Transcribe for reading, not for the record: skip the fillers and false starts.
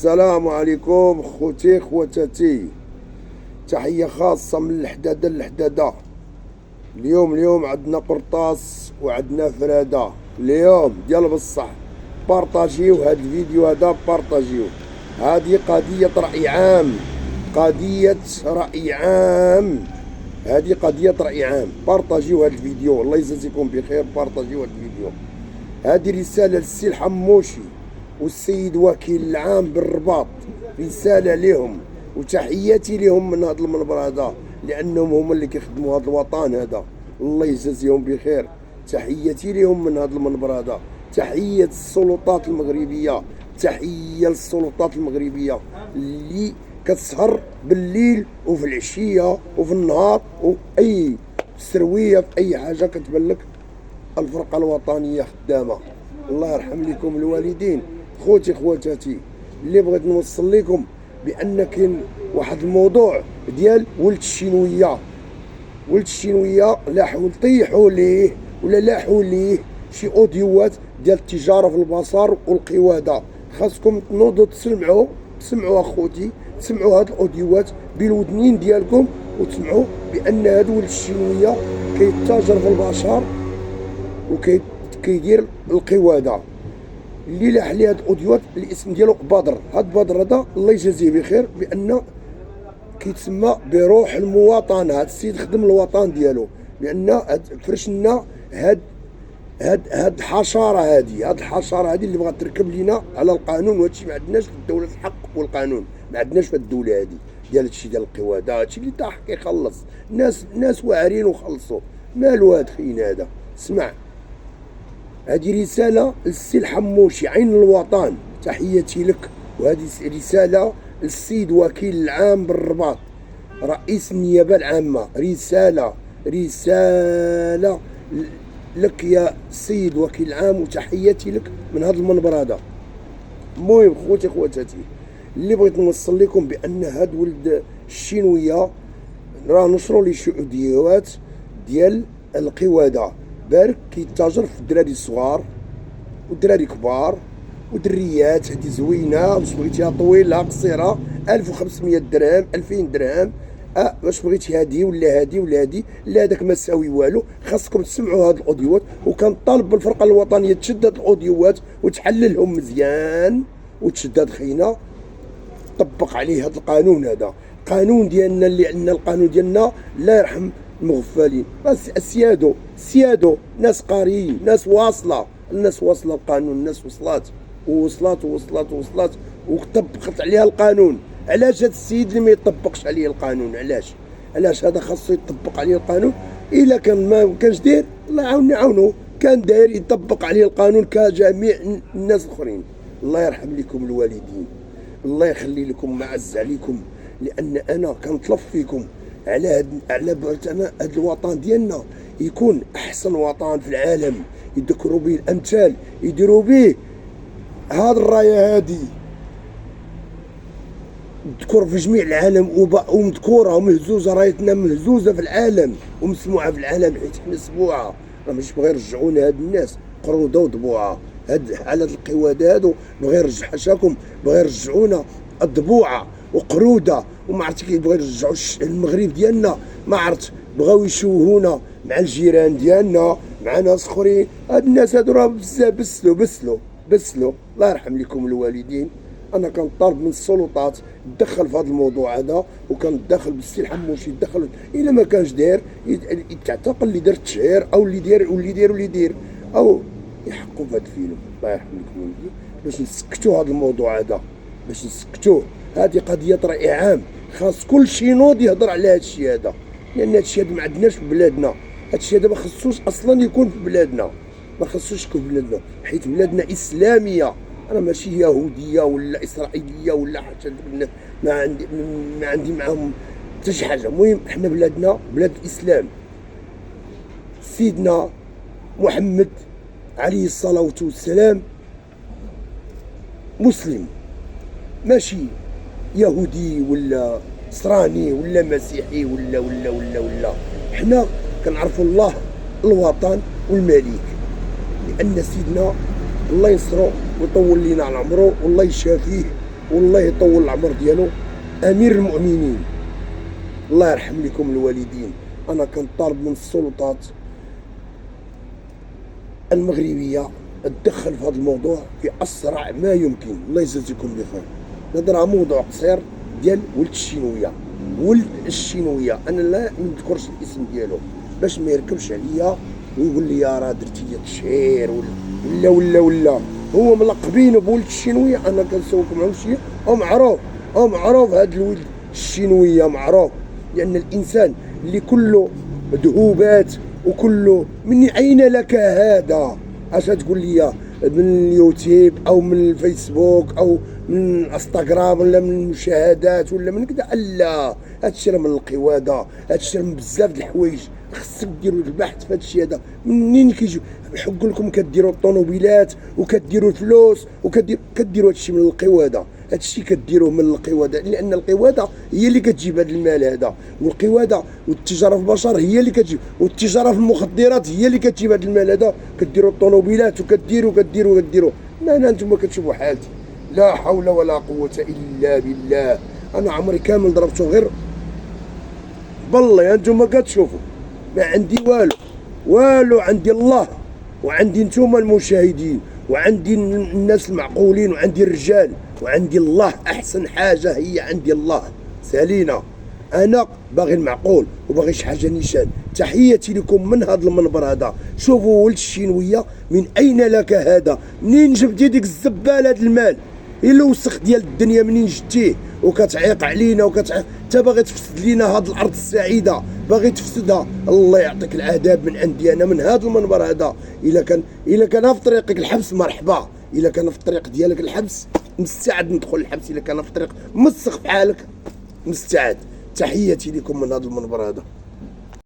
السلام عليكم خوتي خواتاتي، تحية خاصة من الحدادة للحدادة. اليوم عندنا قرطاس وعندنا فرادة اليوم ديال بصح. بارطاجيو هاد الفيديو هذا، بارطاجيو. هذه قضية رأي عام، قضية رأي عام، هذه قضية رأي عام. بارطاجيو هاد الفيديو، الله يجازيكم بخير. بارطاجيو هاد الفيديو. هذه رسالة للسي الحموشي والسيد وكيل العام بالرباط، رسالة لهم وتحياتي لهم من هذا المنبر هذا، لأنهم هما اللي كيخدموا هذا الوطن هذا. الله يجازيهم بخير. تحياتي لهم من هذا المنبر هذا. تحية السلطات المغربية، تحية للسلطات المغربية اللي كتسهر بالليل وفي العشية وفي النهار وأي سروية في أي حاجة كتبان لك الفرقة الوطنية خدامة. الله يرحم لكم الوالدين. خوتي خواتاتي، اللي بغيت نوصل لكم بان كاين واحد الموضوع ديال ولد الشينويه. ولد الشينويه لاحوا طيحوا ليه ولا لاحوا ليه شي اوديوات ديال التجاره في البصر والقواده. خاصكم تنوضوا تسمعوا اخوتي، تسمعوا هاد الاوديوات بالودنين ديالكم وتسمعوا بان هاد ولد الشينويه كيتاجر في البشر وكيدير القواده. اللي لاح لي هاد الاوديوات الاسم ديالو بدر. هاد بدر هذا الله يجازيه بخير بان كيتسمى بروح المواطنه. هاد السيد خدم الوطن ديالو، لان فرش لنا هاد الحشره هاد الحشره هادي اللي بغات تركب لينا على القانون. وهادشي ما عندناش في الدوله الحق والقانون، ما عندناش في الدوله هادي ديال هادشي ديال القواده. هادشي اللي طاح كيخلص ناس واعرين وخلصوا. مالو هاد خينا هذا؟ اسمع، هذه رسالة للسي الحموشي عين الوطن، تحياتي لك. وهذه رسالة للسيد وكيل العام بالرباط رئيس النيابة العامة. رسالة لك يا سيد وكيل العام، وتحياتي لك من هذا المنبر هذا. المهم خوتي خواتاتي، اللي بغيت نوصل لكم بان هاد ولد الشينوية راه نشروا لي شي فيديوهات ديال القواده. بارك كيتاجر في الدراري الصغار والدراري كبار ودريات. هادي زوينه، واش بغيتيها طويله قصيره 1500 درهم 2000 درهم. واش بغيتي هادي ولا هادي ولا هادي؟ لا، هذاك ما تساوي والو. خاصكم تسمعوا هاد الاوديوات، وكنطالب بالفرقه الوطنيه تشد هاد الاوديوات وتحللهم مزيان وتشد هاد خينا، طبق عليه هاد القانون هذا. القانون ديالنا اللي عندنا، القانون ديالنا الله يرحم المغفلين. سيادو ناس قاريين، ناس واصله القانون. الناس وصلات وطبقت عليها القانون. علاش هذا السيد اللي ما يطبقش عليه القانون؟ علاش هذا خاصو يطبق عليه القانون؟ الا كان ما كانش داير، الله يعاونو. كان داير يطبق عليه القانون كجميع الناس الاخرين. الله يرحم لكم الوالدين، الله يخلي لكم معز عليكم، لان انا كنطلب فيكم على بغيت انا هذا الوطن ديالنا يكون احسن وطن في العالم، يذكروا به الامثال، يديروا به هاد الرايه هادي تذكر في جميع العالم ومذكوره ومهزوزه. رايتنا مهزوزه في العالم ومسموعه في العالم، حيت حنا سبوعه. راه ماشي بغا يرجعونا هاد الناس قروده وضبوعه. هاد على القواده هادو بغا يرجع حاشاكم، بغا يرجعونا الضبوعه وقروده. وما عرفتي كيبغيو يرجعوا المغرب ديالنا، ما عرفت بغاو يشوهونا مع الجيران ديالنا، مع ناس اخرين. هاد الناس هادو راه بزاف بسلو. الله يرحم لكم الوالدين. انا كنطالب من السلطات تدخل في هذا الموضوع هذا، وكنتدخل بالسي الحموشي يتدخل. الا ما كانش داير يتعتقل اللي دار التشهير، او اللي داير او يحقوا في هذا الفيلم. الله يرحم لكم الوالدين، باش نسكتوا هذا الموضوع هذا، باش نسكتوه. هذه قضية رأي عام، خاص كل شي نوض يهضر على هذا الشيء هذا، لأن هذا الشيء هذا ما عندناش في بلادنا. هذا الشيء هذا ما خصوش أصلا يكون في بلادنا، حيت بلادنا إسلامية. أنا ماشي يهودية ولا إسرائيلية ولا حتى ما عندي معاهم حتى شي حاجة. المهم حنا بلادنا بلاد الإسلام. سيدنا محمد عليه الصلاة والسلام مسلم، ماشي يهودي ولا نصراني ولا مسيحي ولا. حنا كنعرفوا الله الوطن والملك، لان سيدنا الله ينصرو ويطول لينا على عمره والله يشافيه والله يطول العمر ديالو، امير المؤمنين، الله يرحم لكم الوالدين. انا كنطالب من السلطات المغربيه تدخل في هذا الموضوع في اسرع ما يمكن. الله يجازيكم بخير. هذا راه موضوع قصير ديال ولد الشينويه، ولد الشينويه، انا لا نذكرش الاسم ديالو باش ما يركبش عليا ويقول لي يا راه درتي لي تشهير ولا هو ملقبينه بولد الشينويه. انا كنسولك معهم شي معروف هذا الولد الشينويه معروف، لان الانسان اللي كله مذهوبات وكله من اين لك هذا؟ اش تقول لي من اليوتيوب او من الفيسبوك او من انستغرام ولا من المشاهدات ولا من كذا؟ لا، هادشي راه من القواده، هادشي من بزاف د الحوايج. خصك ديروا البحث في هادشي هذا منين كيجيو. بحق لكم كديروا الطوموبيلات وكديروا الفلوس كديروا هادشي من القواده، هادشي كديروه من القواده، لان القواده هي اللي كتجيب هذا المال هذا، والقواده والتجاره في البشر هي اللي كتجيب، والتجاره في المخدرات هي اللي كتجيب هذا المال هذا. كديروا الطوموبيلات وكديروا. لا انتم كتشوفوا حالتي، لا حول ولا قوه الا بالله. انا عمري كامل ضربته غير بالله، انتم كتشوفوا ما عندي والو عندي الله، وعندي نتوما المشاهدين، وعندي الناس المعقولين، وعندي الرجال، وعندي الله. احسن حاجه هي عندي الله سالينا. انا باغي المعقول وباغي شي حاجه نيشان. تحياتي لكم من هذا المنبر هذا. شوفوا ولد الشينويه، من اين لك هذا؟ منين جبتي ديك الزباله هذا المال الوسخ ديال الدنيا؟ منين جبتيه؟ وكتعيق علينا انت باغي تفسد لينا هذه الارض السعيده، باغي تفسدها. الله يعطيك العذاب من عندي انا من هذا المنبر هذا. الا كان في طريقك الحبس مرحبا، الا كان في الطريق ديالك الحبس مستعد ندخل الحبس، الا كان في طريق مسخ في حالك مستعد. تحياتي لكم من هذا المنبر هذا.